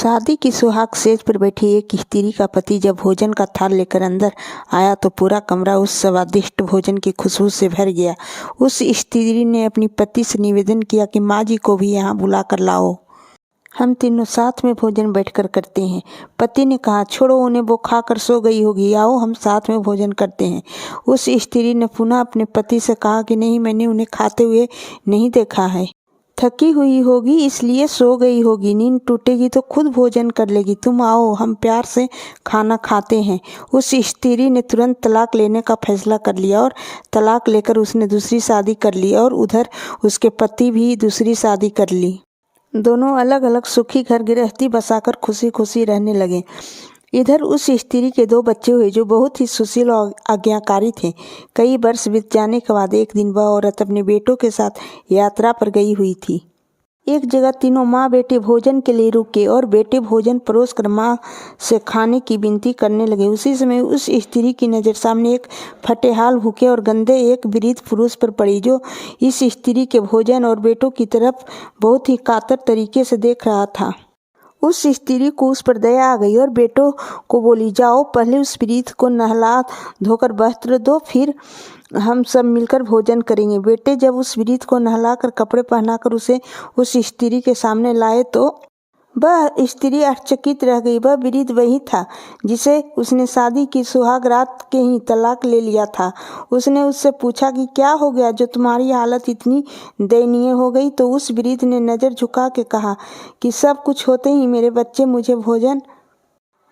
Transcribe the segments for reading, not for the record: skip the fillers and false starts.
शादी की सुहाग सेज पर बैठी एक स्त्री का पति जब भोजन का थाल लेकर अंदर आया तो पूरा कमरा उस स्वादिष्ट भोजन की खुशबू से भर गया। उस स्त्री ने अपनी पति से निवेदन किया कि माँ जी को भी यहाँ बुला कर लाओ, हम तीनों साथ में भोजन बैठकर करते हैं। पति ने कहा, छोड़ो उन्हें, वो खाकर सो गई होगी, आओ हम साथ में भोजन करते हैं। उस स्त्री ने पुनः अपने पति से कहा कि नहीं, मैंने उन्हें खाते हुए नहीं देखा है, थकी हुई होगी इसलिए सो गई होगी, नींद टूटेगी तो खुद भोजन कर लेगी, तुम आओ हम प्यार से खाना खाते हैं। उस स्त्री ने तुरंत तलाक लेने का फैसला कर लिया और तलाक लेकर उसने दूसरी शादी कर ली और उधर उसके पति भी दूसरी शादी कर ली। दोनों अलग अलग सुखी घर गृहस्थी बसाकर खुशी खुशी रहने लगे। इधर उस स्त्री के 2 बच्चे हुए जो बहुत ही सुशील और आज्ञाकारी थे। कई वर्ष बीत जाने के बाद एक दिन वह औरत अपने बेटों के साथ यात्रा पर गई हुई थी। एक जगह तीनों माँ बेटे भोजन के लिए रुके और बेटे भोजन परोसकर माँ से खाने की विनती करने लगे। उसी समय उस स्त्री की नज़र सामने एक फटेहाल, भूखे और गंदे एक वृद्ध पुरुष पर पड़ी जो इस स्त्री के भोजन और बेटों की तरफ बहुत ही कातर तरीके से देख रहा था। उस स्त्री को उस पर दया आ गई और बेटों को बोली, जाओ पहले उस वृद्ध को नहला धोकर वस्त्र दो, फिर हम सब मिलकर भोजन करेंगे। बेटे जब उस वृद्ध को नहलाकर कपड़े पहनाकर उसे उस स्त्री के सामने लाए तो वह स्त्री आश्चर्यचकित रह गई। वह वृद्ध वही था जिसे उसने शादी की सुहाग रात के ही तलाक ले लिया था। उसने उससे पूछा कि क्या हो गया जो तुम्हारी हालत इतनी दयनीय हो गई। तो उस वृद्ध ने नज़र झुका के कहा कि सब कुछ होते ही मेरे बच्चे मुझे भोजन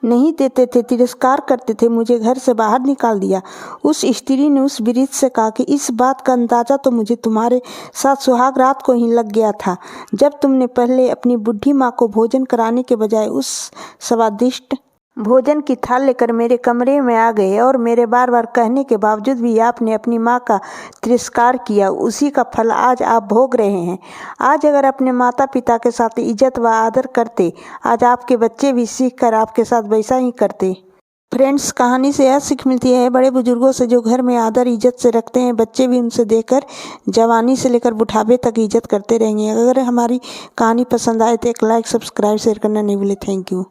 नहीं देते थे, तिरस्कार करते थे, मुझे घर से बाहर निकाल दिया। उस स्त्री ने उस वृद्ध से कहा कि इस बात का अंदाजा तो मुझे तुम्हारे साथ सुहाग रात को ही लग गया था, जब तुमने पहले अपनी बुढ़ी माँ को भोजन कराने के बजाय उस स्वादिष्ट भोजन की थाल लेकर मेरे कमरे में आ गए और मेरे बार बार कहने के बावजूद भी आपने अपनी माँ का तिरस्कार किया। उसी का फल आज आप भोग रहे हैं। आज अगर अपने माता पिता के साथ इज्जत व आदर करते, आज आपके बच्चे भी सीख कर आपके साथ वैसा ही करते। फ्रेंड्स, कहानी से यह सीख मिलती है, बड़े बुजुर्गों से जो घर में आदर इज्जत से रखते हैं, बच्चे भी उनसे देखकर जवानी से लेकर बुढ़ापे तक इज्जत करते रहेंगे। अगर हमारी कहानी पसंद आए तो एक लाइक, सब्सक्राइब, शेयर करना नहीं भूले। Thank you.